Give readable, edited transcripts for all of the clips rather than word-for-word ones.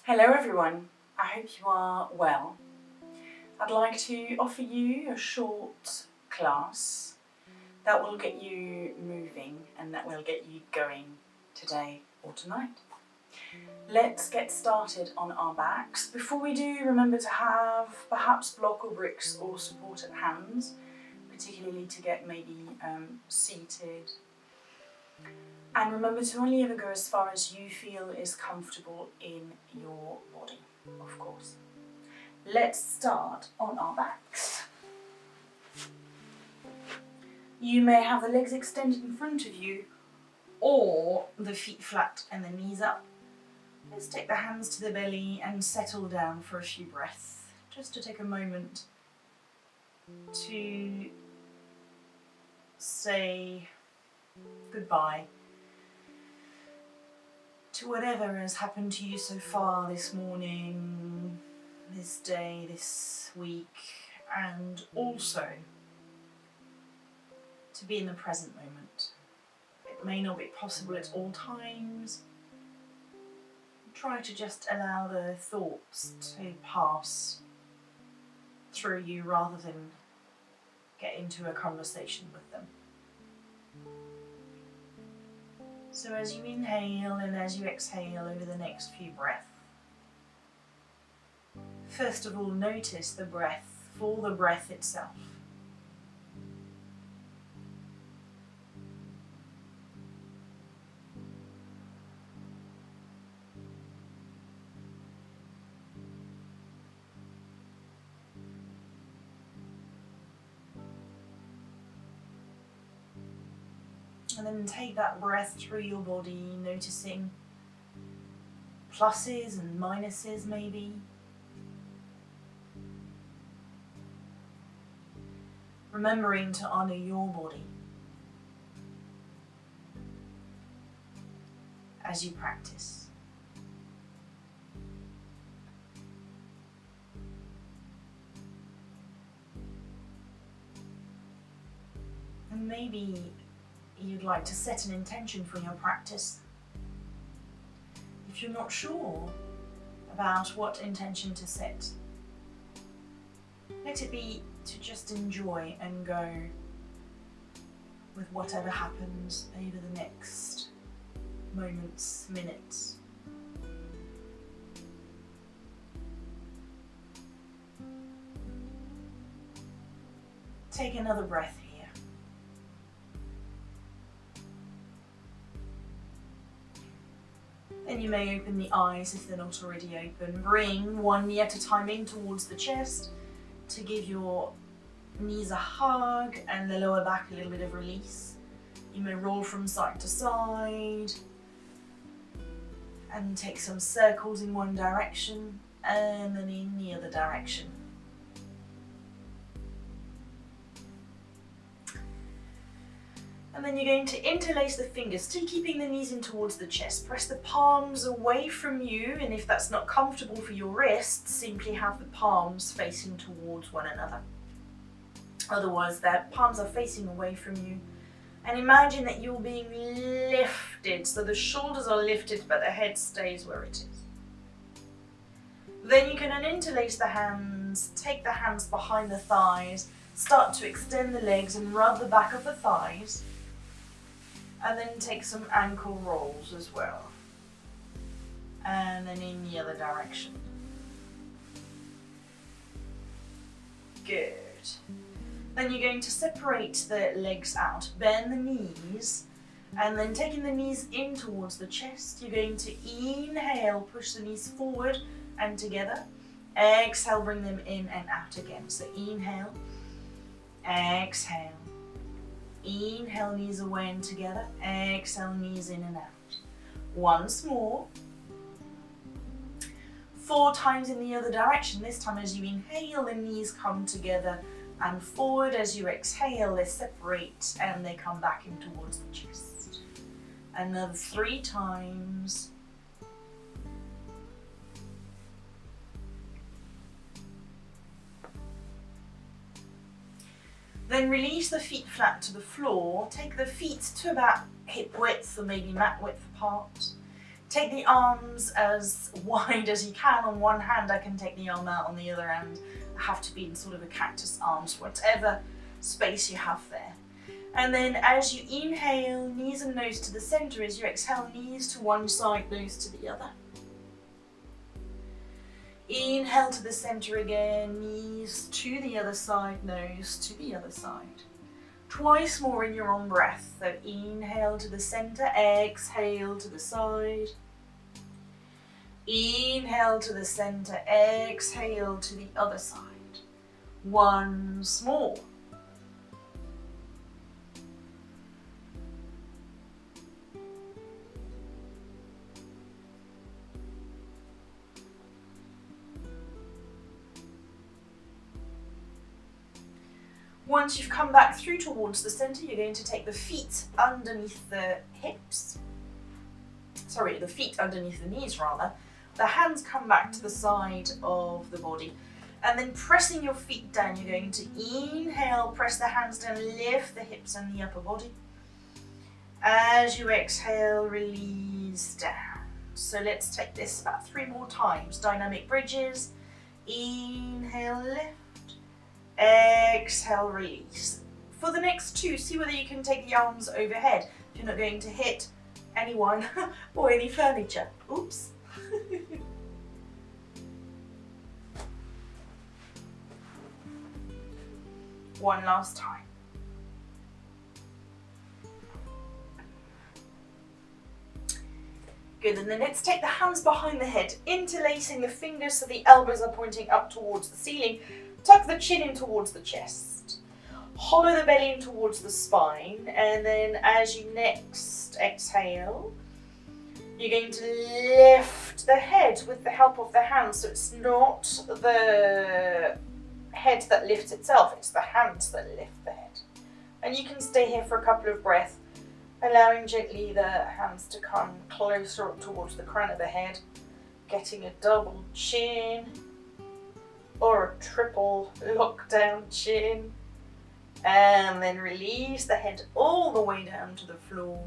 Hello everyone, I hope you are well. I'd like to offer you a short class that will get you moving and that will get you going today or tonight. Let's get started on our backs. Before we do, remember to have perhaps block or bricks or supported hands, particularly to get maybe seated. And remember to only ever go as far as you feel is comfortable in your body, of course. Let's start on our backs. You may have the legs extended in front of you or the feet flat and the knees up. Let's take the hands to the belly and settle down for a few breaths, just to take a moment to say goodbye to whatever has happened to you so far this morning, this day, this week, and also to be in the present moment. It may not be possible at all times. Try to just allow the thoughts to pass through you rather than get into a conversation with them. So as you inhale and as you exhale over the next few breaths, first of all notice the breath for the breath itself. And then take that breath through your body, noticing pluses and minuses maybe. Remembering to honour your body as you practice. And maybe you'd like to set an intention for your practice. If you're not sure about what intention to set, let it be to just enjoy and go with whatever happens over the next moments, minutes. Take another breath here. Then you may open the eyes if they're not already open. Bring one knee at a time in towards the chest to give your knees a hug and the lower back a little bit of release. You may roll from side to side and take some circles in one direction and then in the other direction. And then you're going to interlace the fingers, still keeping the knees in towards the chest. Press the palms away from you, and if that's not comfortable for your wrists, simply have the palms facing towards one another. Otherwise, the palms are facing away from you. And imagine that you're being lifted, so the shoulders are lifted, but the head stays where it is. Then you can interlace the hands, take the hands behind the thighs, start to extend the legs and rub the back of the thighs. And then take some ankle rolls as well. And then in the other direction. Good. Then you're going to separate the legs out, bend the knees, and then taking the knees in towards the chest, you're going to inhale, push the knees forward and together. Exhale, bring them in and out again. So inhale, exhale. Inhale, knees away and together. Exhale, knees in and out. Once more. 4 times in the other direction. This time as you inhale, the knees come together and forward. As you exhale, they separate and they come back in towards the chest. Another 3 times. Then release the feet flat to the floor. Take the feet to about hip width or maybe mat width apart. Take the arms as wide as you can. On one hand, I can take the arm out, on the other hand, I have to be in sort of a cactus arms, whatever space you have there. And then as you inhale, knees and nose to the center. As you exhale, knees to one side, nose to the other. Inhale to the center again, knees to the other side, nose to the other side. Twice more in your own breath. So inhale to the center, exhale to the side. Inhale to the center, exhale to the other side. Once more. Once you've come back through towards the center, you're going to take the feet underneath the hips. Sorry, the feet underneath the knees rather. The hands come back to the side of the body. And then pressing your feet down, you're going to inhale, press the hands down, lift the hips and the upper body. As you exhale, release down. So let's take this about 3 more times. Dynamic bridges. Inhale, lift. Exhale, release. For the next 2, see whether you can take the arms overhead if you're not going to hit anyone or any furniture. Oops. One last time. Good, and then let's take the hands behind the head, interlacing the fingers so the elbows are pointing up towards the ceiling. Tuck the chin in towards the chest. Hollow the belly in towards the spine, and then as you next exhale, you're going to lift the head with the help of the hands. So it's not the head that lifts itself, it's the hands that lift the head. And you can stay here for a couple of breaths, allowing gently the hands to come closer up towards the crown of the head, getting a double chin or a triple lockdown chin, and then release the head all the way down to the floor.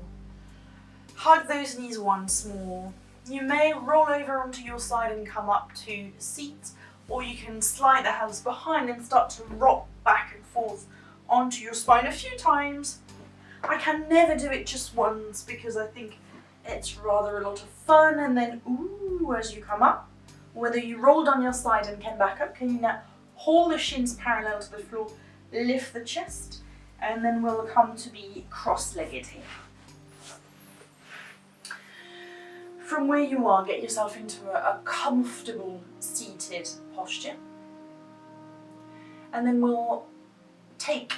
Hug those knees once more. You may roll over onto your side and come up to seat, or you can slide the hands behind and start to rock back and forth onto your spine a few times. I can never do it just once because I think it's rather a lot of fun, and then ooh, as you come up, whether you rolled on your side and came back up, can you now hold the shins parallel to the floor, lift the chest, and then we'll come to be cross-legged here. From where you are, get yourself into a comfortable seated posture. And then we'll take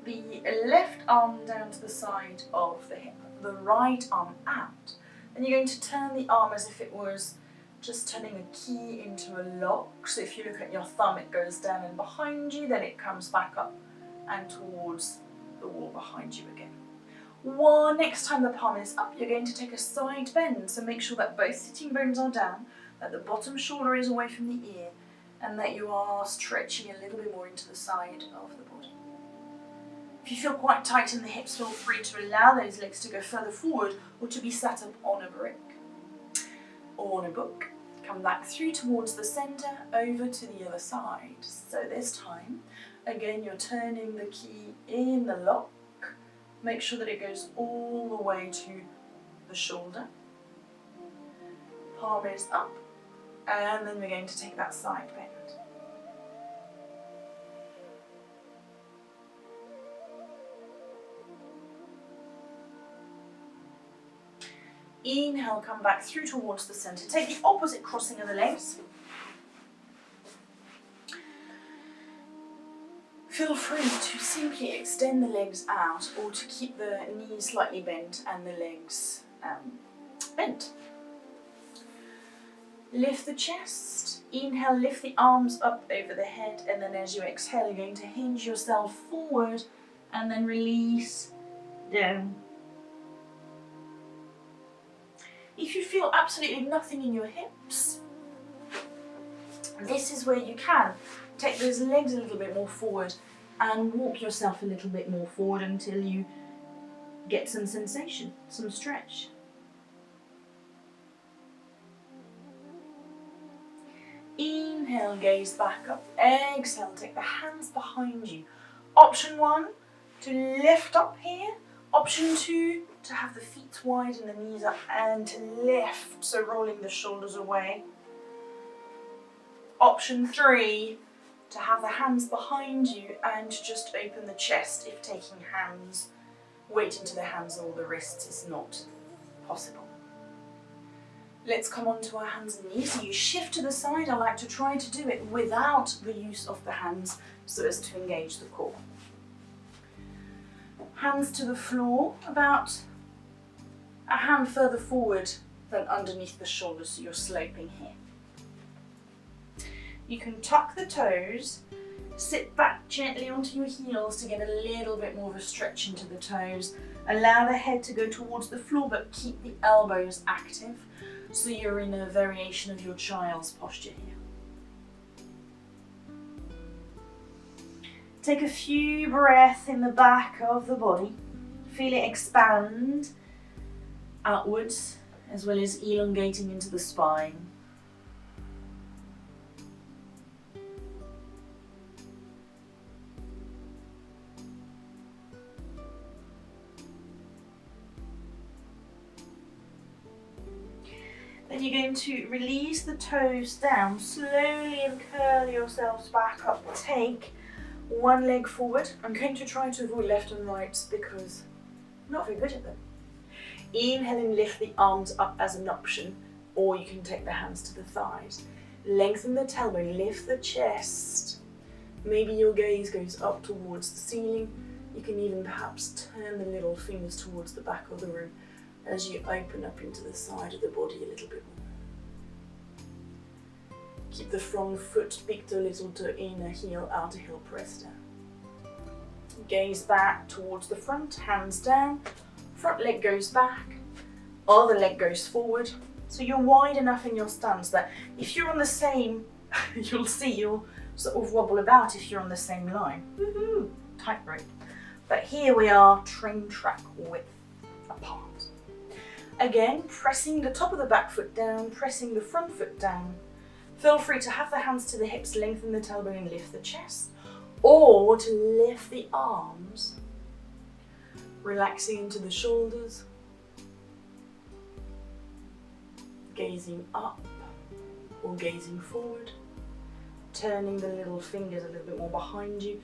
the left arm down to the side of the hip, the right arm out. And you're going to turn the arm as if it was just turning a key into a lock. So if you look at your thumb, it goes down and behind you, then it comes back up and towards the wall behind you again. Next time the palm is up, you're going to take a side bend. So make sure that both sitting bones are down, that the bottom shoulder is away from the ear, and that you are stretching a little bit more into the side of the body. If you feel quite tight in the hips, feel free to allow those legs to go further forward or to be sat up on a brick or on a book. Come back through towards the center, over to the other side. So this time, again, you're turning the key in the lock. Make sure that it goes all the way to the shoulder. Palm is up, and then we're going to take that side bend. Inhale, come back through towards the center. Take the opposite crossing of the legs. Feel free to simply extend the legs out or to keep the knees slightly bent and the legs bent. Lift the chest. Inhale, lift the arms up over the head, and then as you exhale, you're going to hinge yourself forward and then release down. If you feel absolutely nothing in your hips, this is where you can take those legs a little bit more forward and walk yourself a little bit more forward until you get some sensation, some stretch. Inhale, gaze back up. Exhale, take the hands behind you. Option 1, to lift up here. Option 2, to have the feet wide and the knees up and to lift, so rolling the shoulders away. Option 3, to have the hands behind you and just open the chest if taking hands, weight into the hands or the wrists is not possible. Let's come onto our hands and knees. So you shift to the side. I like to try to do it without the use of the hands so as to engage the core. Hands to the floor, about a hand further forward than underneath the shoulders, so you're sloping here. You can tuck the toes, sit back gently onto your heels to get a little bit more of a stretch into the toes. Allow the head to go towards the floor, but keep the elbows active, so you're in a variation of your child's posture here. Take a few breaths in the back of the body. Feel it expand outwards, as well as elongating into the spine. Then you're going to release the toes down slowly and curl yourselves back up. Take one leg forward. I'm going to try to avoid left and right because I'm not very good at them. Inhale and lift the arms up as an option, or you can take the hands to the thighs. Lengthen the tailbone, lift the chest. Maybe your gaze goes up towards the ceiling. You can even perhaps turn the little fingers towards the back of the room as you open up into the side of the body a little bit more. Keep the front foot, big toe, little toe, inner heel, outer heel pressed down. Gaze back towards the front, hands down, front leg goes back, other leg goes forward. So you're wide enough in your stance that if you're on the same, you'll see you'll sort of wobble about if you're on the same line. Woohoo! Tightrope. But here we are, train track width apart. Again, pressing the top of the back foot down, pressing the front foot down. Feel free to have the hands to the hips, lengthen the tailbone and lift the chest, or to lift the arms, relaxing into the shoulders, gazing up or gazing forward, turning the little fingers a little bit more behind you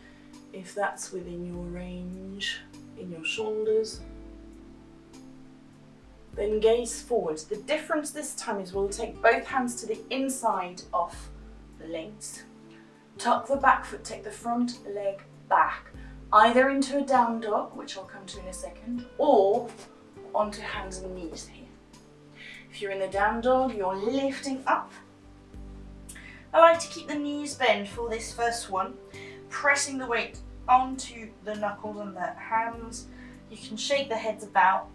if that's within your range in your shoulders. Then gaze forwards. The difference this time is we'll take both hands to the inside of the legs. Tuck the back foot, take the front leg back, either into a down dog, which I'll come to in a second, or onto hands and knees here. If you're in the down dog, you're lifting up. I like to keep the knees bent for this first one, pressing the weight onto the knuckles and the hands. You can shake the heads about.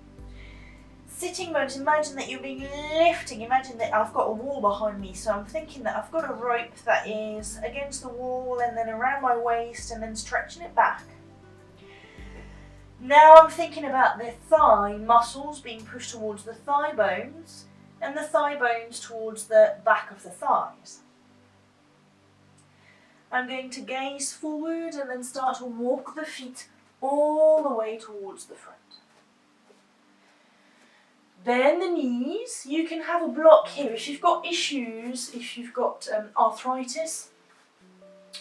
Sitting mode, imagine that you're being lifting. Imagine that I've got a wall behind me, so I'm thinking that I've got a rope that is against the wall and then around my waist and then stretching it back. Now I'm thinking about the thigh muscles being pushed towards the thigh bones and the thigh bones towards the back of the thighs. I'm going to gaze forward and then start to walk the feet all the way towards the front. Then the knees, you can have a block here. If you've got issues, if you've got arthritis,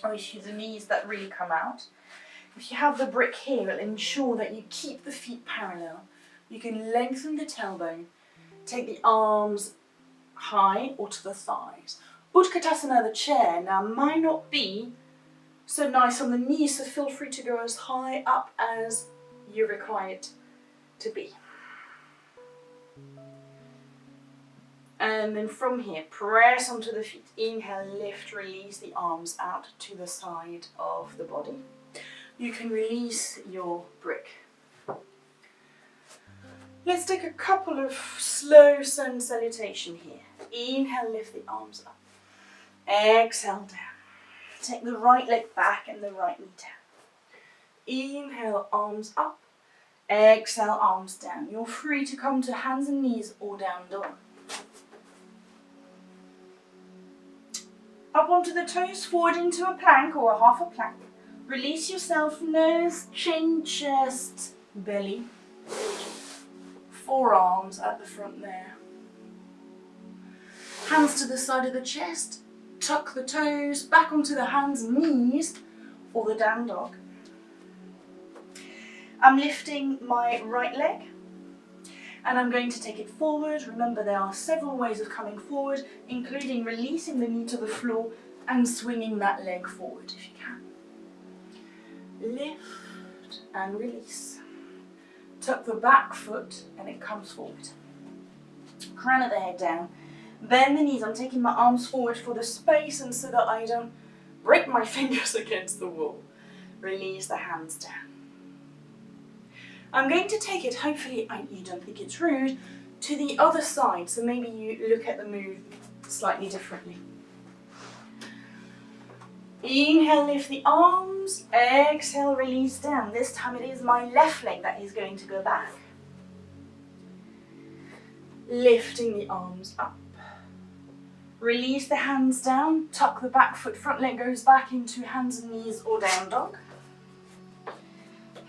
or if you have the knees that really come out, if you have the brick here, it'll ensure that you keep the feet parallel. You can lengthen the tailbone, take the arms high or to the thighs. Utkatasana, the chair, now might not be so nice on the knees, so feel free to go as high up as you require it to be. And then from here, press onto the feet. Inhale, lift, release the arms out to the side of the body. You can release your brick. Let's take a couple of slow sun salutation here. Inhale, lift the arms up. Exhale down. Take the right leg back and the right knee down. Inhale, arms up. Exhale, arms down. You're free to come to hands and knees or down dog. Up onto the toes, forward into a plank or a half a plank. Release yourself, nose, chin, chest, belly. Forearms at the front there. Hands to the side of the chest. Tuck the toes back onto the hands and knees or the down dog. I'm lifting my right leg and I'm going to take it forward. Remember, there are several ways of coming forward, including releasing the knee to the floor and swinging that leg forward if you can. Lift and release. Tuck the back foot and it comes forward. Crown of the head down. Bend the knees. I'm taking my arms forward for the space and so that I don't break my fingers against the wall. Release the hands down. I'm going to take it, hopefully you don't think it's rude, to the other side. So maybe you look at the move slightly differently. Inhale, lift the arms. Exhale, release down. This time it is my left leg that is going to go back. Lifting the arms up. Release the hands down. Tuck the back foot. Front leg goes back into hands and knees or down dog.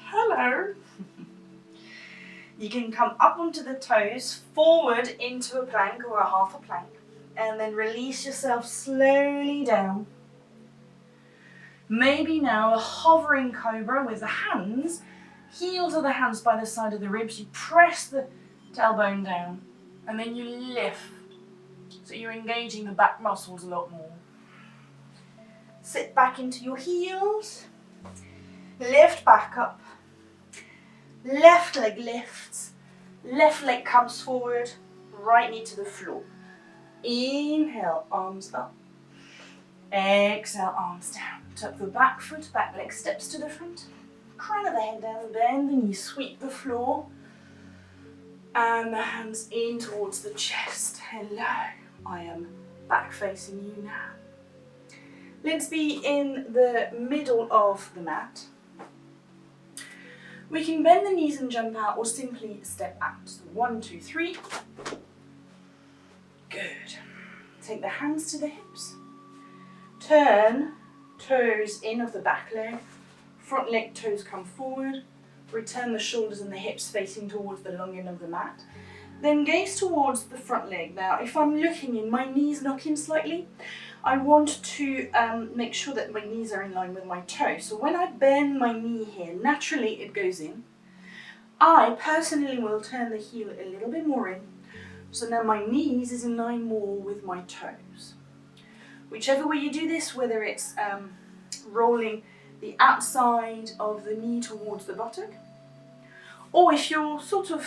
Hello. You can come up onto the toes, forward into a plank or a half a plank, and then release yourself slowly down. Maybe now a hovering cobra with the hands, heels of the hands by the side of the ribs. You press the tailbone down and then you lift. So you're engaging the back muscles a lot more. Sit back into your heels. Lift back up. Left leg lifts. Left leg comes forward. Right knee to the floor. Inhale, arms up. Exhale, arms down. Tuck the back foot, back leg steps to the front. Crown of the head down, bend the knee, sweep the floor. And the hands in towards the chest. Hello, I am back facing you now. Let's be in the middle of the mat. We can bend the knees and jump out or simply step out. So 1, 2, 3. Good. Take the hands to the hips. Turn toes in of the back leg. Front leg toes come forward. Return the shoulders and the hips facing towards the long end of the mat. Then gaze towards the front leg. Now, if I'm looking in, my knees knock in slightly. I want to make sure that my knees are in line with my toes. So when I bend my knee here, naturally it goes in. I personally will turn the heel a little bit more in. So now my knees is in line more with my toes. Whichever way you do this, whether it's rolling the outside of the knee towards the buttock, or if you're sort of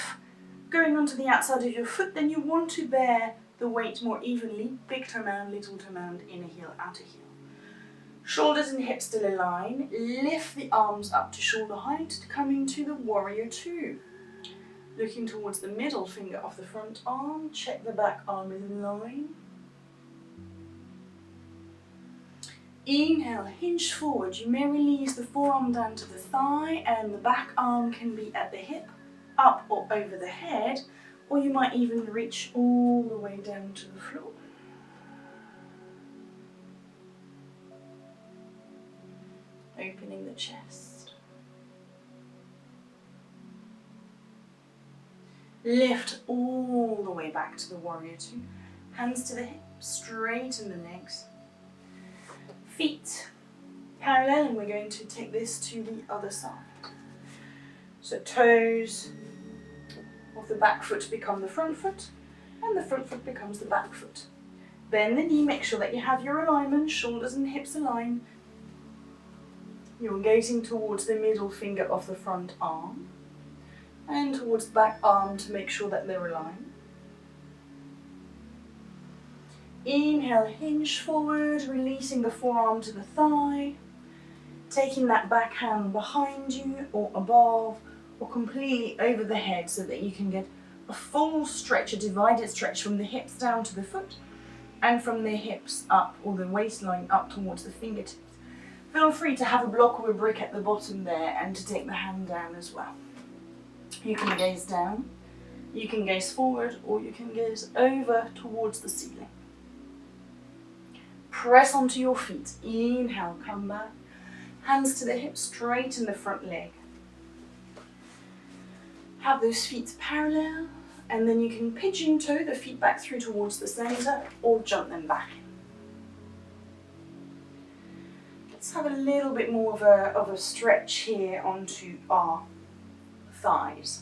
going onto the outside of your foot, then you want to bear the weight more evenly, big toe mound, little toe mound, inner heel, outer heel. Shoulders and hips still align. Lift the arms up to shoulder height, coming to the warrior two. Looking towards the middle finger of the front arm, check the back arm is in line. Inhale, hinge forward. You may release the forearm down to the thigh and the back arm can be at the hip, up or over the head, or you might even reach all the way down to the floor. Opening the chest. Lift all the way back to the warrior two. Hands to the hips, straighten the legs. Feet parallel, and we're going to take this to the other side. So toes of the back foot become the front foot, and the front foot becomes the back foot. Bend the knee, make sure that you have your alignment, shoulders and hips aligned. You're gazing towards the middle finger of the front arm and towards the back arm to make sure that they're aligned. Inhale, hinge forward, releasing the forearm to the thigh, taking that back hand behind you or above or completely over the head so that you can get a full stretch, a divided stretch from the hips down to the foot and from the hips up or the waistline up towards the fingertips. Feel free to have a block or a brick at the bottom there and to take the hand down as well. You can gaze down, you can gaze forward, or you can gaze over towards the ceiling. Press onto your feet. Inhale, come back. Hands to the hips, straighten the front leg. Have those feet parallel, and then you can pigeon toe the feet back through towards the center or jump them back. Let's have a little bit more of a stretch here onto our thighs.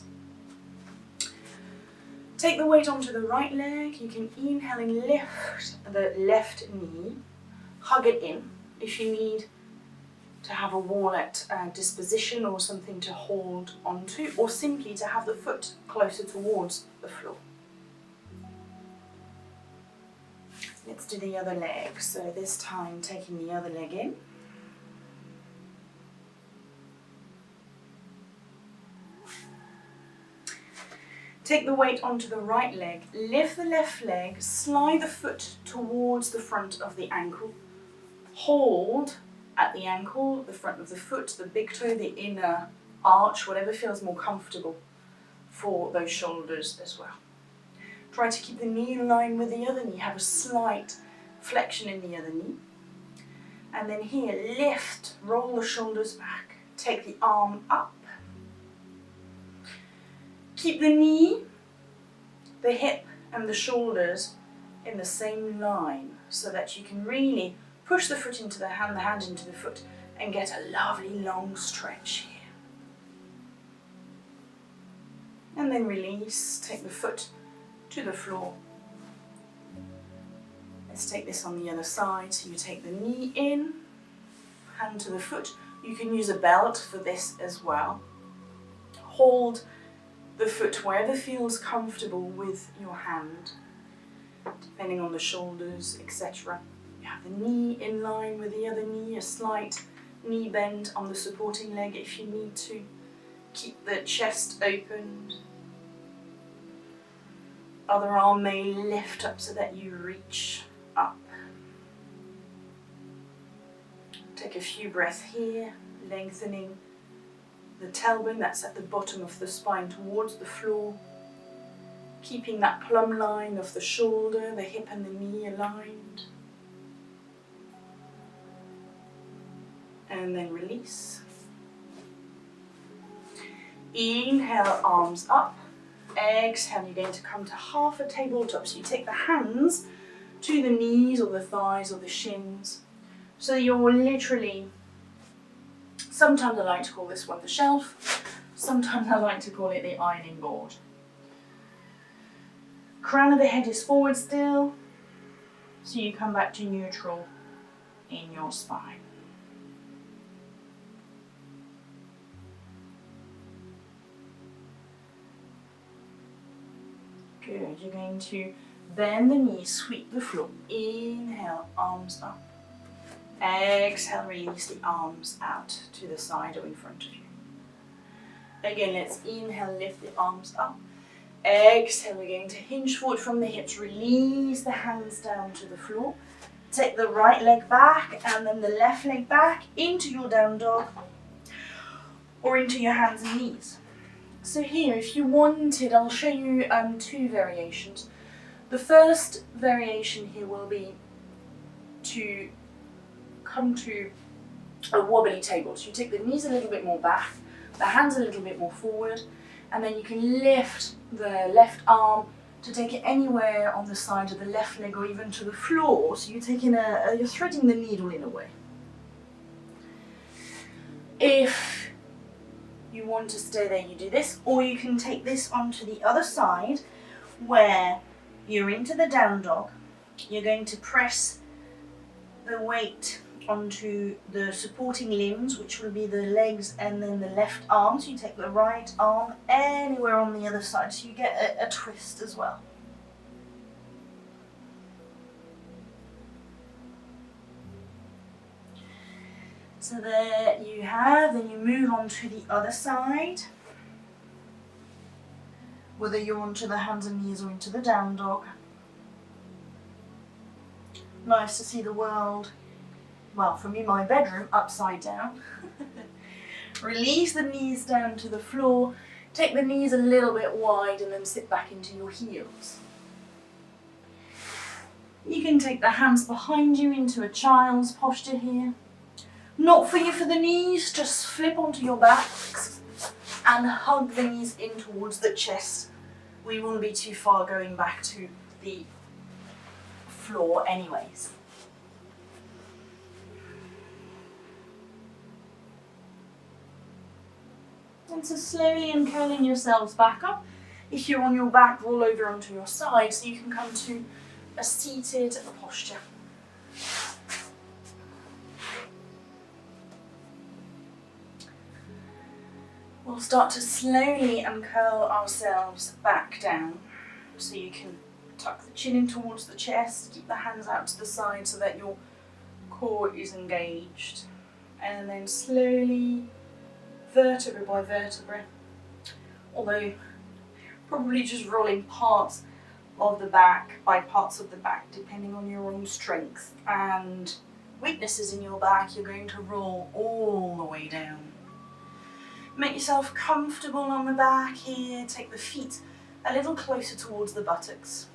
Take the weight onto the right leg. You can inhale and lift the left knee. Hug it in if you need to have a wall at disposition or something to hold onto, or simply to have the foot closer towards the floor. Let's do the other leg. So this time taking the other leg in. Take the weight onto the right leg, lift the left leg, slide the foot towards the front of the ankle, hold at the ankle, the front of the foot, the big toe, the inner arch, whatever feels more comfortable for those shoulders as well. Try to keep the knee in line with the other knee, have a slight flexion in the other knee. And then here, lift, roll the shoulders back, take the arm up. Keep the knee, the hip and the shoulders in the same line so that you can really push the foot into the hand into the foot, and get a lovely long stretch here. And then release, take the foot to the floor. Let's take this on the other side. So you take the knee in, hand to the foot. You can use a belt for this as well. Hold the foot wherever feels comfortable with your hand, depending on the shoulders, etc. You have the knee in line with the other knee, a slight knee bend on the supporting leg if you need to. Keep the chest opened. Other arm may lift up so that you reach up. Take a few breaths here, lengthening the tailbone that's at the bottom of the spine towards the floor. Keeping that plumb line of the shoulder, the hip and the knee aligned. And then release. Inhale, arms up. Exhale, you're going to come to half a tabletop. So you take the hands to the knees or the thighs or the shins. So you're literally, sometimes I like to call this one the shelf, sometimes I like to call it the ironing board. Crown of the head is forward still, so you come back to neutral in your spine. Good, you're going to bend the knees, sweep the floor. Inhale, arms up. Exhale, release the arms out to the side or in front of you. Again, let's inhale, lift the arms up. Exhale, we're going to hinge forward from the hips. Release the hands down to the floor. Take the right leg back and then the left leg back into your down dog or into your hands and knees. So here, if you wanted, I'll show you two variations. The first variation here will be to come to a wobbly table. So you take the knees a little bit more back, the hands a little bit more forward, and then you can lift the left arm to take it anywhere on the side of the left leg or even to the floor. So you're taking you're threading the needle in a way. If you want to stay there, you do this, or you can take this onto the other side where you're into the down dog. You're going to press the weight onto the supporting limbs, which will be the legs and then the left arm. So you take the right arm anywhere on the other side, so you get a twist as well. So there you have, then you move on to the other side. Whether you're onto the hands and knees or into the down dog. Nice to see the world, well, for me, my bedroom, upside down. Release the knees down to the floor. Take the knees a little bit wide and then sit back into your heels. You can take the hands behind you into a child's posture here. Not for you for the knees, just flip onto your backs and hug the knees in towards the chest. We won't be too far going back to the floor anyways. And so slowly uncurling yourselves back up. If you're on your back, roll over onto your side so you can come to a seated posture. We'll start to slowly uncurl ourselves back down. So you can tuck the chin in towards the chest, keep the hands out to the side so that your core is engaged. And then slowly, vertebra by vertebra, although probably just rolling parts of the back by parts of the back, depending on your own strength and weaknesses in your back, you're going to roll all the way down. Make yourself comfortable on the back here, take the feet a little closer towards the buttocks.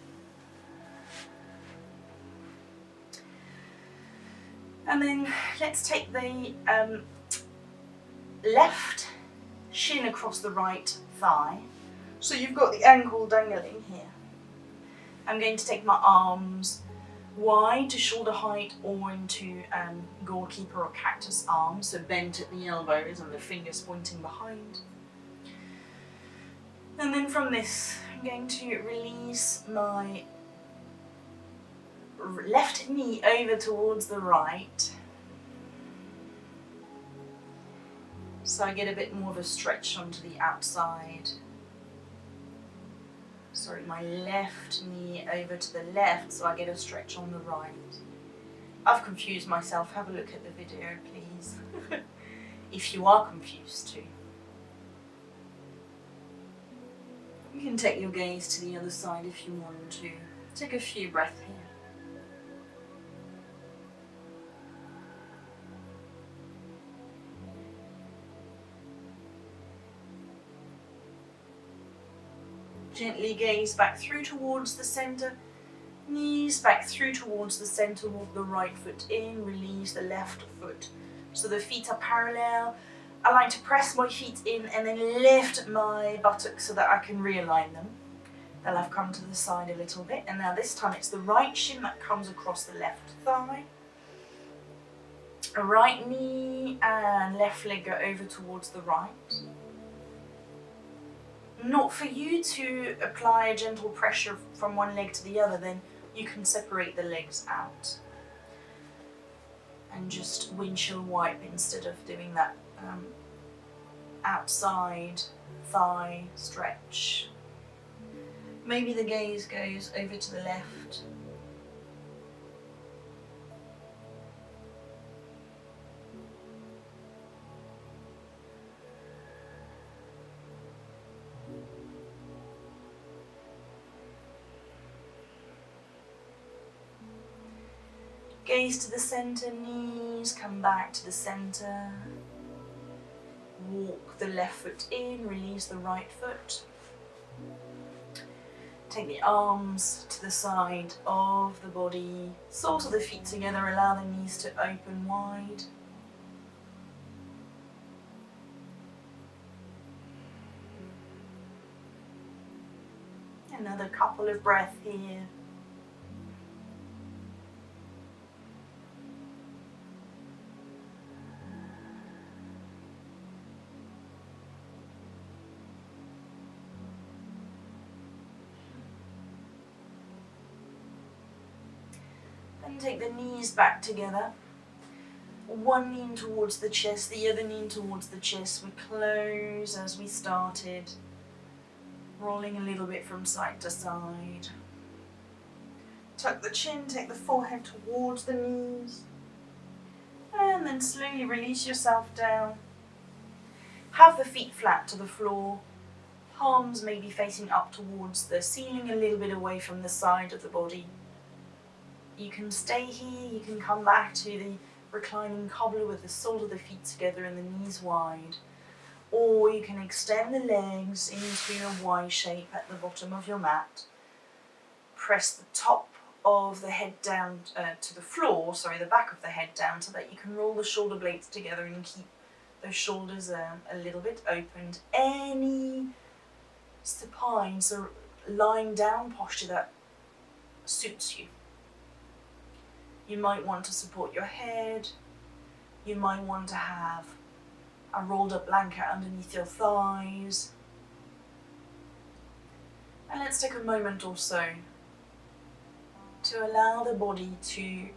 And then let's take the left shin across the right thigh. So you've got the ankle dangling here. I'm going to take my arms wide to shoulder height or into goalkeeper or cactus arms, so bent at the elbows and the fingers pointing behind. And then from this, I'm going to release my left knee over towards the right. So I get a bit more of a stretch onto the outside. Sorry, my left knee over to the left, so I get a stretch on the right. I've confused myself. Have a look at the video, please. If you are confused too. You can take your gaze to the other side if you want to. Take a few breaths here. Gently gaze back through towards the center, knees back through towards the center, walk the right foot in, release the left foot. So the feet are parallel. I like to press my feet in and then lift my buttocks so that I can realign them. Then I've come to the side a little bit, and now this time it's the right shin that comes across the left thigh. A right knee and left leg go over towards the right. Not for you to apply a gentle pressure from one leg to the other, then you can separate the legs out and just windshield wipe instead of doing that outside thigh stretch. Maybe the gaze goes over to the left. Gaze to the center, knees come back to the center. Walk the left foot in, release the right foot. Take the arms to the side of the body, soles of the feet together, allow the knees to open wide. Another couple of breaths here. And take the knees back together. One knee in towards the chest, the other knee in towards the chest. We close as we started, rolling a little bit from side to side. Tuck the chin, take the forehead towards the knees. And then slowly release yourself down. Have the feet flat to the floor. Palms maybe facing up towards the ceiling, a little bit away from the side of the body. You can stay here, you can come back to the reclining cobbler with the soles of the feet together and the knees wide. Or you can extend the legs into a Y shape at the bottom of your mat. Press the top of the head down to the floor, the back of the head down, so that you can roll the shoulder blades together and keep those shoulders a little bit opened. Any supine, so lying down posture that suits you. You might want to support your head. You might want to have a rolled up blanket underneath your thighs. And let's take a moment or so to allow the body to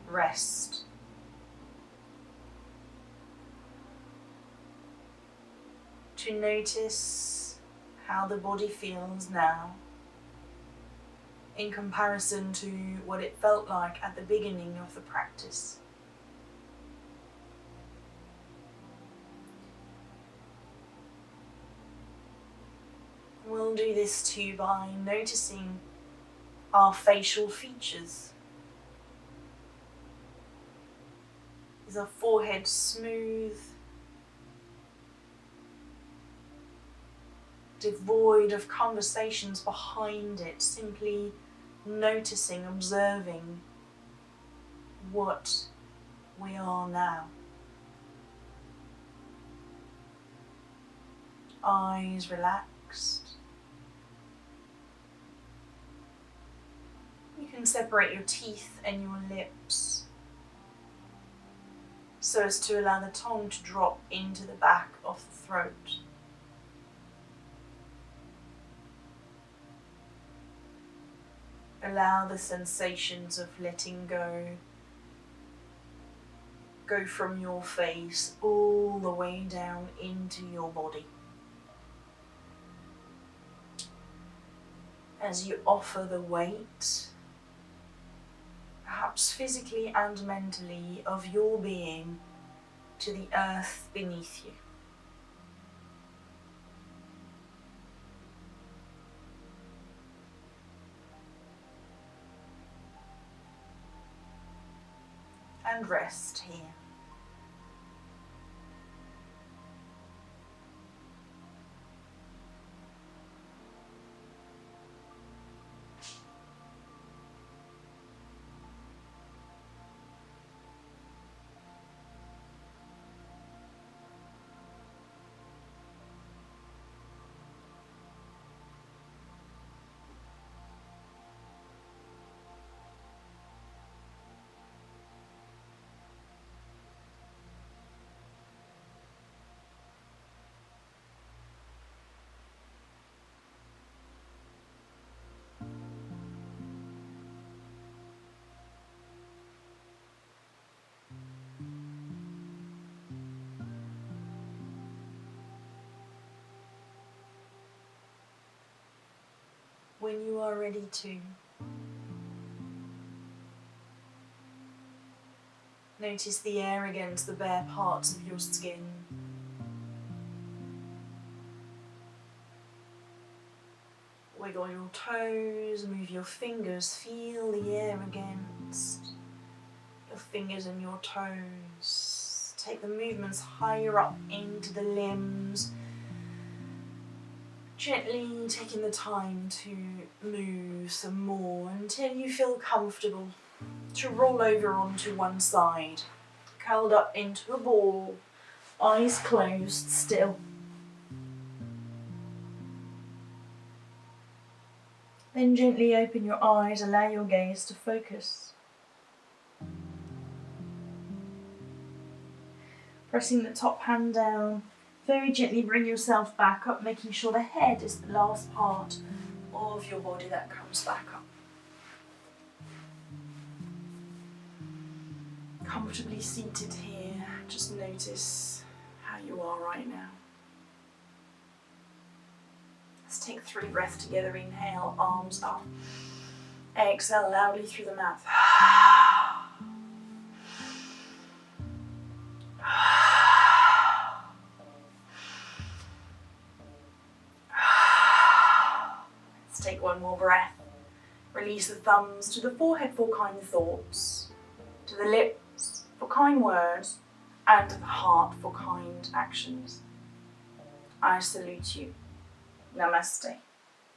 rest. To notice how the body feels now in comparison to what it felt like at the beginning of the practice. We'll do this too by noticing our facial features. Is our forehead smooth, devoid of conversations behind it, simply noticing, observing what we are now. Eyes relaxed. You can separate your teeth and your lips so as to allow the tongue to drop into the back of the throat. Allow the sensations of letting go from your face all the way down into your body. As you offer the weight, perhaps physically and mentally, of your being to the earth beneath you. And rest here. When you are ready to, notice the air against the bare parts of your skin. Wiggle your toes, move your fingers, feel the air against your fingers and your toes. Take the movements higher up into the limbs. Gently taking the time to move some more until you feel comfortable to roll over onto one side, curled up into a ball, eyes closed still. Then gently open your eyes, allow your gaze to focus. Pressing the top hand down, very gently bring yourself back up, making sure the head is the last part of your body that comes back up. Comfortably seated here, just notice how you are right now. Let's take 3 breaths together. Inhale, arms up. Exhale loudly through the mouth. Take one more breath. Release the thumbs to the forehead for kind thoughts, to the lips for kind words, and to the heart for kind actions. I salute you. Namaste.